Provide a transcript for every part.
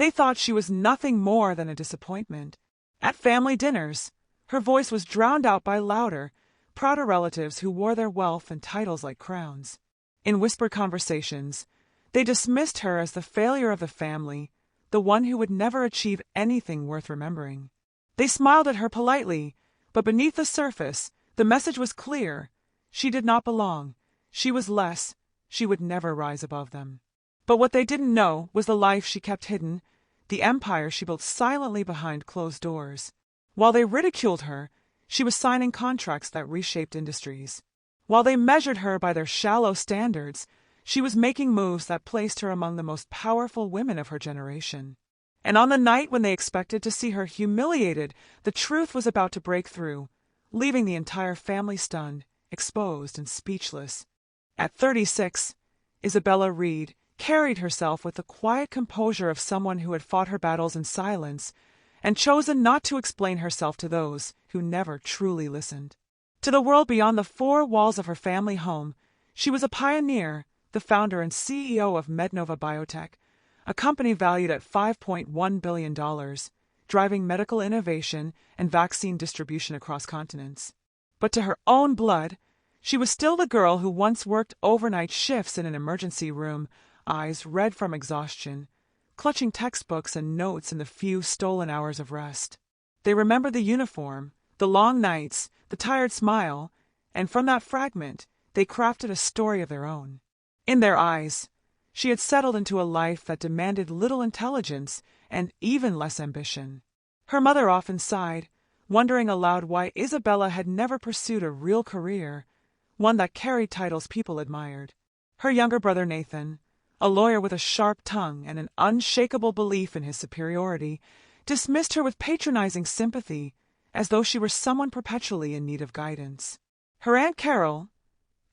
They thought she was nothing more than a disappointment. At family dinners, her voice was drowned out by louder, prouder relatives who wore their wealth and titles like crowns. In whispered conversations, they dismissed her as the failure of the family, the one who would never achieve anything worth remembering. They smiled at her politely, but beneath the surface, the message was clear. She did not belong. She was less. She would never rise above them. But what they didn't know was the life she kept hidden, the empire she built silently behind closed doors. While they ridiculed her, she was signing contracts that reshaped industries. While they measured her by their shallow standards, she was making moves that placed her among the most powerful women of her generation. And on the night when they expected to see her humiliated, the truth was about to break through, leaving the entire family stunned, exposed, and speechless. At 36, Isabella Reed carried herself with the quiet composure of someone who had fought her battles in silence and chosen not to explain herself to those who never truly listened. To the world beyond the four walls of her family home, she was a pioneer, the founder and CEO of Mednova Biotech, a company valued at $5.1 billion, driving medical innovation and vaccine distribution across continents. But to her own blood, she was still the girl who once worked overnight shifts in an emergency room, eyes red from exhaustion, clutching textbooks and notes in the few stolen hours of rest. They remembered the uniform, the long nights, the tired smile, and from that fragment, they crafted a story of their own. In their eyes, she had settled into a life that demanded little intelligence and even less ambition. Her mother often sighed, wondering aloud why Isabella had never pursued a real career, one that carried titles people admired. Her younger brother Nathan, a lawyer with a sharp tongue and an unshakable belief in his superiority, dismissed her with patronizing sympathy, as though she were someone perpetually in need of guidance. Her Aunt Carol,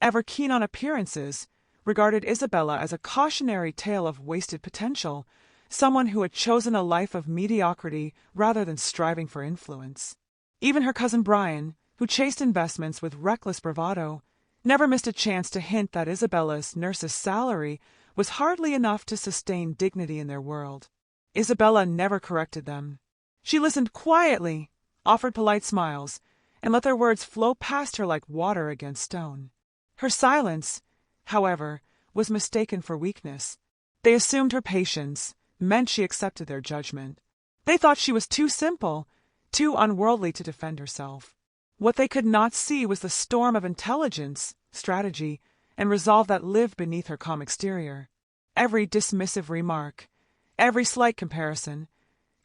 ever keen on appearances, regarded Isabella as a cautionary tale of wasted potential, someone who had chosen a life of mediocrity rather than striving for influence. Even her cousin Brian, who chased investments with reckless bravado, never missed a chance to hint that Isabella's nurse's salary was hardly enough to sustain dignity in their world. Isabella never corrected them. She listened quietly, offered polite smiles, and let their words flow past her like water against stone. Her silence, however, was mistaken for weakness. They assumed her patience meant she accepted their judgment. They thought she was too simple, too unworldly to defend herself. What they could not see was the storm of intelligence, strategy, and resolve that lived beneath her calm exterior. Every dismissive remark, every slight comparison,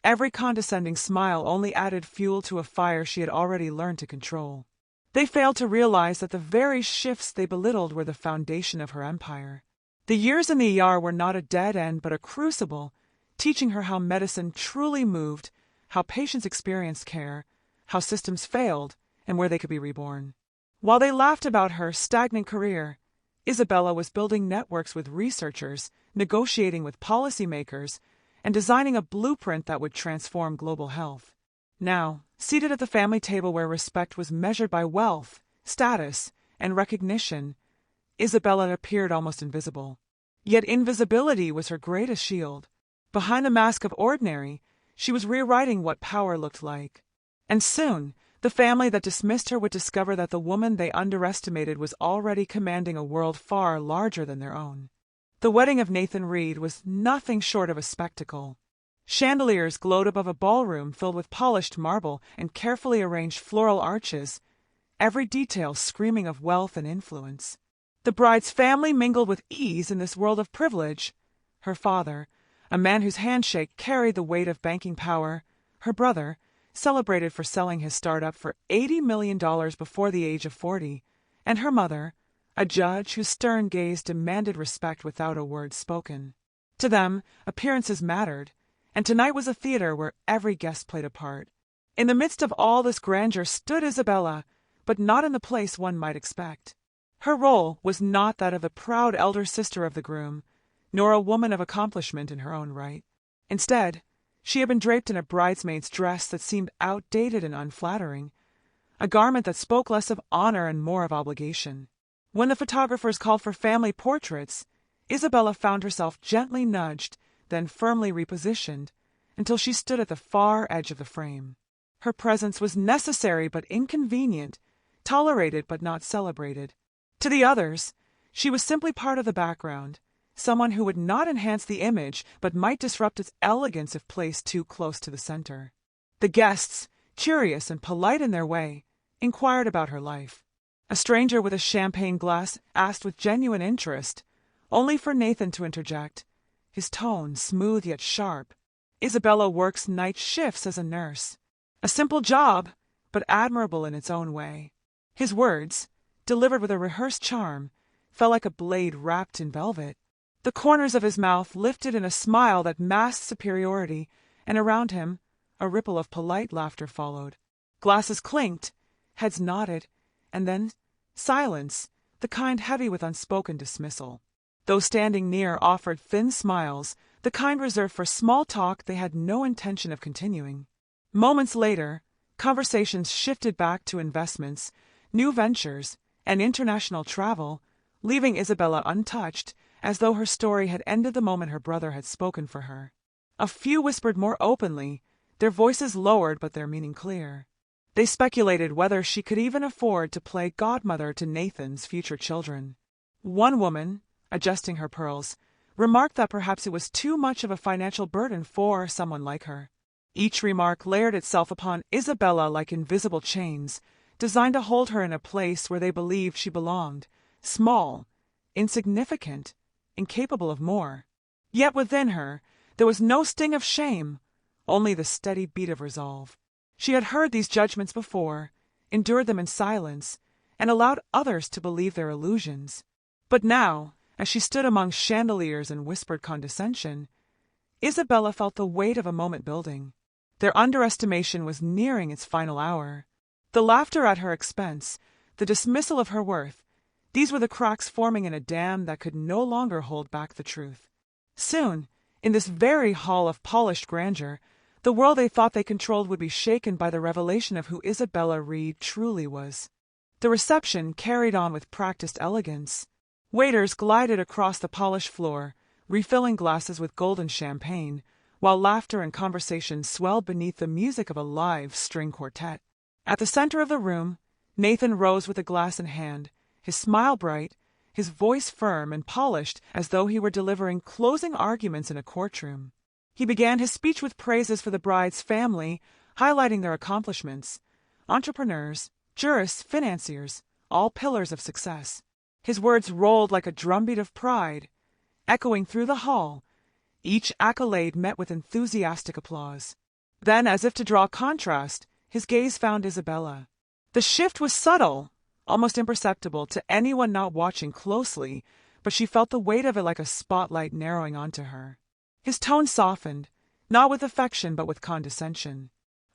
every condescending smile only added fuel to a fire she had already learned to control. They failed to realize that the very shifts they belittled were the foundation of her empire. The years in the ER were not a dead end but a crucible, teaching her how medicine truly moved, how patients experienced care, how systems failed, and where they could be reborn. While they laughed about her stagnant career, Isabella was building networks with researchers, negotiating with policymakers, and designing a blueprint that would transform global health. Now, seated at the family table where respect was measured by wealth, status, and recognition, Isabella appeared almost invisible. Yet invisibility was her greatest shield. Behind the mask of ordinary, she was rewriting what power looked like. And soon, the family that dismissed her would discover that the woman they underestimated was already commanding a world far larger than their own. The wedding of Nathan Reed was nothing short of a spectacle. Chandeliers glowed above a ballroom filled with polished marble and carefully arranged floral arches, every detail screaming of wealth and influence. The bride's family mingled with ease in this world of privilege. Her father, a man whose handshake carried the weight of banking power, her brother, celebrated for selling his startup for $80 million before the age of 40, and her mother, a judge whose stern gaze demanded respect without a word spoken. To them, appearances mattered, and tonight was a theater where every guest played a part. In the midst of all this grandeur stood Isabella, but not in the place one might expect. Her role was not that of the proud elder sister of the groom, nor a woman of accomplishment in her own right. Instead, she had been draped in a bridesmaid's dress that seemed outdated and unflattering, a garment that spoke less of honor and more of obligation. When the photographers called for family portraits, Isabella found herself gently nudged, then firmly repositioned, until she stood at the far edge of the frame. Her presence was necessary but inconvenient, tolerated but not celebrated. To the others, she was simply part of the background, someone who would not enhance the image but might disrupt its elegance if placed too close to the center. The guests, curious and polite in their way, inquired about her life. A stranger with a champagne glass asked with genuine interest, only for Nathan to interject, his tone smooth yet sharp. "Isabella works night shifts as a nurse. A simple job, but admirable in its own way." His words, delivered with a rehearsed charm, fell like a blade wrapped in velvet. The corners of his mouth lifted in a smile that masked superiority, and around him a ripple of polite laughter followed. Glasses clinked, heads nodded, and then silence, the kind heavy with unspoken dismissal. Those standing near offered thin smiles, the kind reserved for small talk they had no intention of continuing. Moments later, conversations shifted back to investments, new ventures, and international travel, leaving Isabella untouched, as though her story had ended the moment her brother had spoken for her. A few whispered more openly, their voices lowered but their meaning clear. They speculated whether she could even afford to play godmother to Nathan's future children. One woman, adjusting her pearls, remarked that perhaps it was too much of a financial burden for someone like her. Each remark layered itself upon Isabella like invisible chains, designed to hold her in a place where they believed she belonged, small, insignificant, incapable of more. Yet within her there was no sting of shame, only the steady beat of resolve. She had heard these judgments before, endured them in silence, and allowed others to believe their illusions. But now, as she stood among chandeliers and whispered condescension, Isabella felt the weight of a moment building. Their underestimation was nearing its final hour. The laughter at her expense, the dismissal of her worth, these were the cracks forming in a dam that could no longer hold back the truth. Soon, in this very hall of polished grandeur, the world they thought they controlled would be shaken by the revelation of who Isabella Reed truly was. The reception carried on with practiced elegance. Waiters glided across the polished floor, refilling glasses with golden champagne, while laughter and conversation swelled beneath the music of a live string quartet. At the center of the room, Nathan rose with a glass in hand, his smile bright, his voice firm and polished as though he were delivering closing arguments in a courtroom. He began his speech with praises for the bride's family, highlighting their accomplishments. Entrepreneurs, jurists, financiers, all pillars of success. His words rolled like a drumbeat of pride, echoing through the hall, each accolade met with enthusiastic applause. Then, as if to draw contrast, his gaze found Isabella. The shift was subtle, almost imperceptible to anyone not watching closely, but she felt the weight of it like a spotlight narrowing onto her. His tone softened, not with affection but with condescension.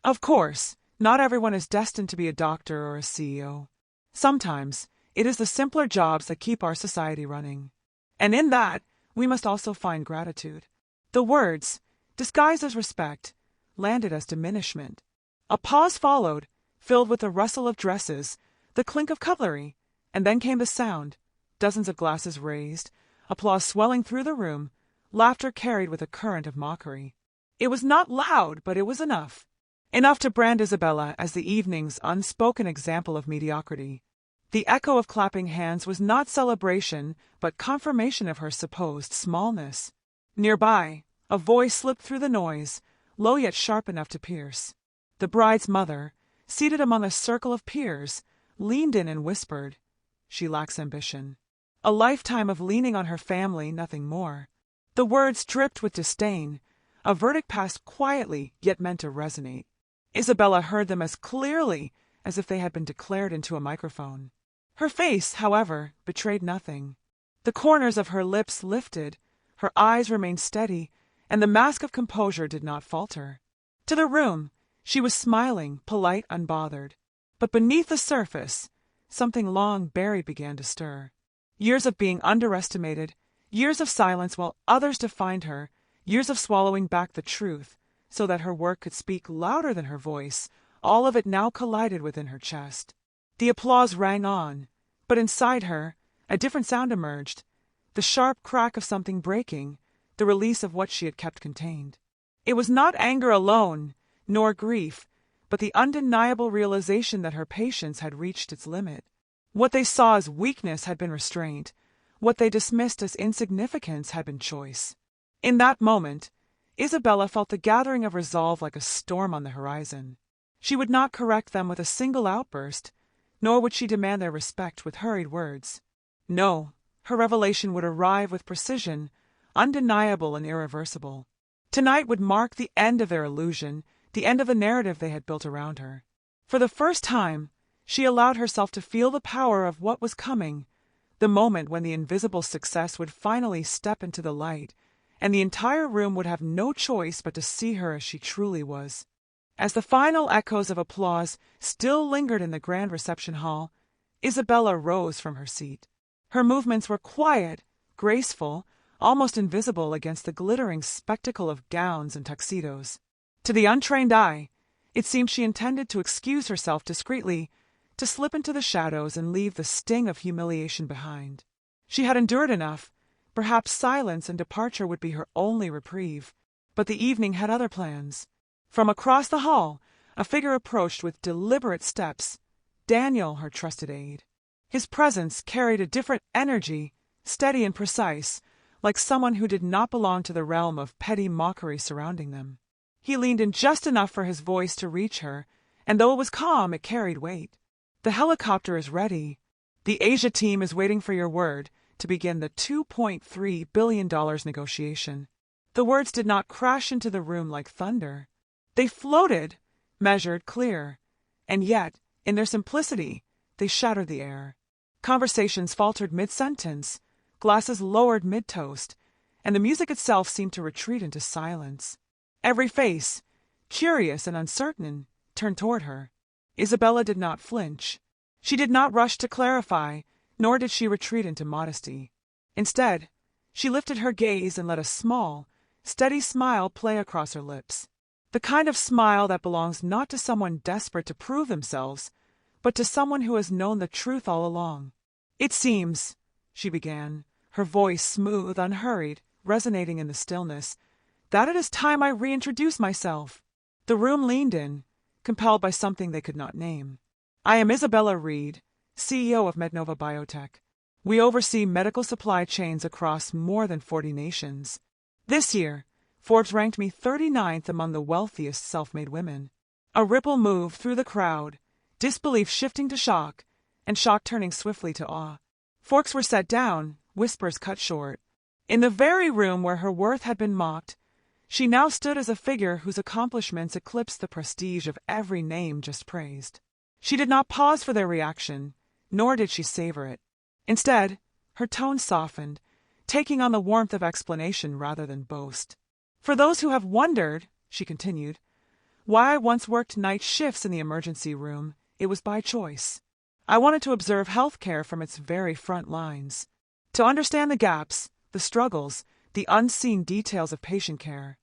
Of course, not everyone is destined to be a doctor or a CEO. Sometimes, it is the simpler jobs that keep our society running. And in that, we must also find gratitude. The words, disguised as respect, landed as diminishment. A pause followed, filled with the rustle of dresses, the clink of cutlery, and then came the sound, dozens of glasses raised, applause swelling through the room, laughter carried with a current of mockery. It was not loud, but it was enough. Enough to brand Isabella as the evening's unspoken example of mediocrity. The echo of clapping hands was not celebration, but confirmation of her supposed smallness. Nearby, a voice slipped through the noise, low yet sharp enough to pierce. The bride's mother, seated among a circle of peers, leaned in and whispered, "She lacks ambition. A lifetime of leaning on her family, nothing more." The words dripped with disdain, a verdict passed quietly yet meant to resonate. Isabella heard them as clearly as if they had been declared into a microphone. Her face, however, betrayed nothing. The corners of her lips lifted, her eyes remained steady, and the mask of composure did not falter. To the room, she was smiling, polite, unbothered. But beneath the surface, something long buried began to stir. Years of being underestimated, years of silence while others defined her, years of swallowing back the truth, so that her work could speak louder than her voice, all of it now collided within her chest. The applause rang on, but inside her, a different sound emerged, the sharp crack of something breaking, the release of what she had kept contained. It was not anger alone, nor grief, but the undeniable realization that her patience had reached its limit. What they saw as weakness had been restraint. What they dismissed as insignificance had been choice. In that moment, Isabella felt the gathering of resolve like a storm on the horizon. She would not correct them with a single outburst, nor would she demand their respect with hurried words. No, her revelation would arrive with precision, undeniable and irreversible. Tonight would mark the end of their illusion, the end of the narrative they had built around her. For the first time, she allowed herself to feel the power of what was coming, the moment when the invisible success would finally step into the light, and the entire room would have no choice but to see her as she truly was. As the final echoes of applause still lingered in the grand reception hall, Isabella rose from her seat. Her movements were quiet, graceful, almost invisible against the glittering spectacle of gowns and tuxedos. To the untrained eye, it seemed she intended to excuse herself discreetly, to slip into the shadows and leave the sting of humiliation behind. She had endured enough. Perhaps silence and departure would be her only reprieve, but the evening had other plans. From across the hall, a figure approached with deliberate steps, Daniel, her trusted aide. His presence carried a different energy, steady and precise, like someone who did not belong to the realm of petty mockery surrounding them. He leaned in just enough for his voice to reach her, and though it was calm, it carried weight. "The helicopter is ready. The Asia team is waiting for your word to begin the $2.3 billion negotiation." The words did not crash into the room like thunder. They floated, measured, clear, and yet, in their simplicity, they shattered the air. Conversations faltered mid-sentence, glasses lowered mid-toast, and the music itself seemed to retreat into silence. Every face, curious and uncertain, turned toward her. Isabella did not flinch. She did not rush to clarify, nor did she retreat into modesty. Instead, she lifted her gaze and let a small, steady smile play across her lips. The kind of smile that belongs not to someone desperate to prove themselves, but to someone who has known the truth all along. "It seems," she began, her voice smooth, unhurried, resonating in the stillness, "that it is time I reintroduce myself." The room leaned in, compelled by something they could not name. "I am Isabella Reed, CEO of Mednova Biotech. We oversee medical supply chains across more than 40 nations. This year, Forbes ranked me 39th among the wealthiest self-made women." A ripple moved through the crowd, disbelief shifting to shock, and shock turning swiftly to awe. Forks were set down, whispers cut short. In the very room where her worth had been mocked, she now stood as a figure whose accomplishments eclipsed the prestige of every name just praised. She did not pause for their reaction, nor did she savor it. Instead, her tone softened, taking on the warmth of explanation rather than boast. "For those who have wondered," she continued, "why I once worked night shifts in the emergency room, it was by choice. I wanted to observe healthcare from its very front lines, to understand the gaps, the struggles, the unseen details of patient care.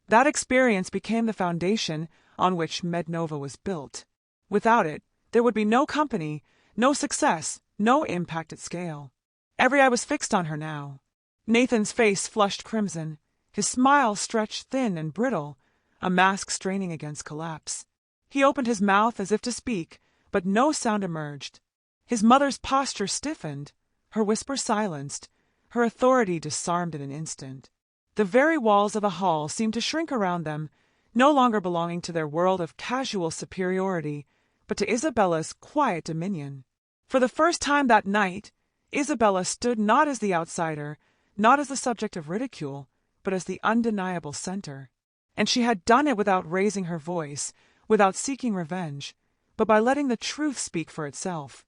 That experience became the foundation on which Mednova was built. Without it, there would be no company, no success, no impact at scale." Every eye was fixed on her now. Nathan's face flushed crimson, his smile stretched thin and brittle, a mask straining against collapse. He opened his mouth as if to speak, but no sound emerged. His mother's posture stiffened, her whisper silenced, her authority disarmed in an instant. The very walls of the hall seemed to shrink around them, no longer belonging to their world of casual superiority, but to Isabella's quiet dominion. For the first time that night, Isabella stood not as the outsider, not as the subject of ridicule, but as the undeniable center. And she had done it without raising her voice, without seeking revenge, but by letting the truth speak for itself.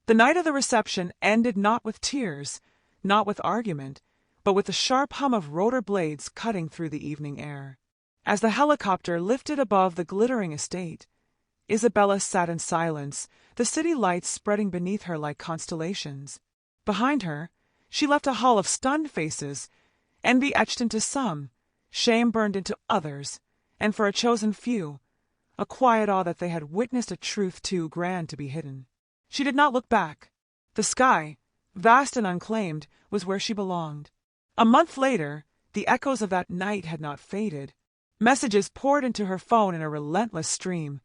The night of the reception ended not with tears, not with argument, but with the sharp hum of rotor blades cutting through the evening air. As the helicopter lifted above the glittering estate, Isabella sat in silence, the city lights spreading beneath her like constellations. Behind her, she left a hall of stunned faces, envy etched into some, shame burned into others, and for a chosen few, a quiet awe that they had witnessed a truth too grand to be hidden. She did not look back. The sky, vast and unclaimed, was where she belonged. A month later, The echoes of that night had not faded. Messages poured into her phone in a relentless stream,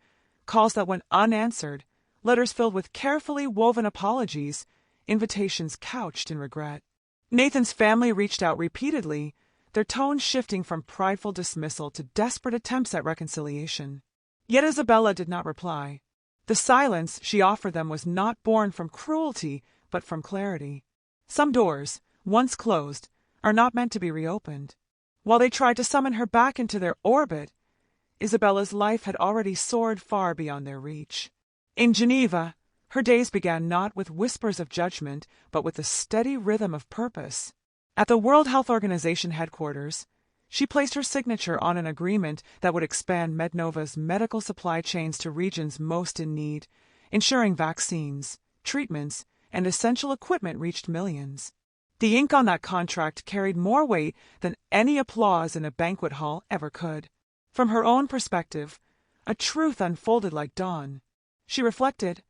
calls that went unanswered, letters filled with carefully woven apologies, invitations couched in regret. Nathan's family reached out repeatedly, their tone shifting from prideful dismissal to desperate attempts at reconciliation. Yet Isabella did not reply. The silence she offered them was not born from cruelty, but from clarity. Some doors, once closed, are not meant to be reopened. While they tried to summon her back into their orbit, Isabella's life had already soared far beyond their reach. In Geneva, her days began not with whispers of judgment, but with the steady rhythm of purpose. At the World Health Organization headquarters, she placed her signature on an agreement that would expand Mednova's medical supply chains to regions most in need, ensuring vaccines, treatments, and essential equipment reached millions. The ink on that contract carried more weight than any applause in a banquet hall ever could. From her own perspective, a truth unfolded like dawn. She reflected,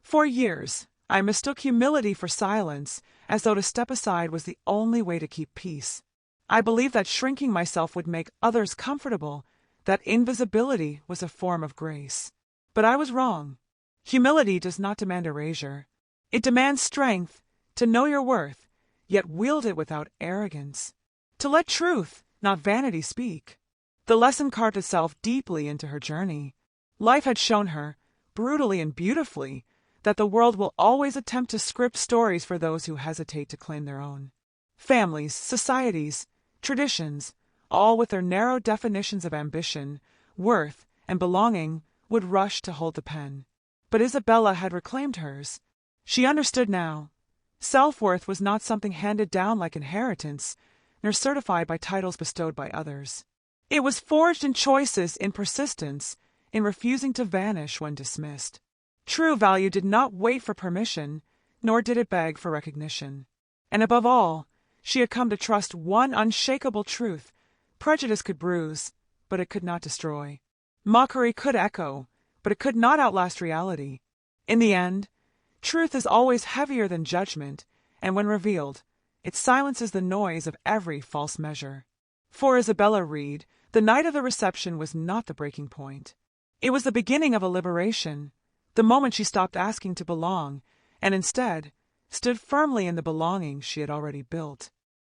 "For years, I mistook humility for silence, as though to step aside was the only way to keep peace. I believed that shrinking myself would make others comfortable, that invisibility was a form of grace. But I was wrong. Humility does not demand erasure. It demands strength, to know your worth, yet wield it without arrogance. To let truth, not vanity, speak." The lesson carved itself deeply into her journey. Life had shown her, brutally and beautifully, that the world will always attempt to script stories for those who hesitate to claim their own. Families, societies, traditions, all with their narrow definitions of ambition, worth, and belonging, would rush to hold the pen. But Isabella had reclaimed hers. She understood now. Self-worth was not something handed down like inheritance, nor certified by titles bestowed by others. It was forged in choices, in persistence, in refusing to vanish when dismissed. True value did not wait for permission, nor did it beg for recognition. And above all, she had come to trust one unshakable truth: prejudice could bruise, but it could not destroy. Mockery could echo, but it could not outlast reality. In the end, truth is always heavier than judgment, and when revealed, it silences the noise of every false measure. For Isabella Reed, the night of the reception was not the breaking point. It was the beginning of a liberation, the moment she stopped asking to belong, and instead stood firmly in the belonging she had already built.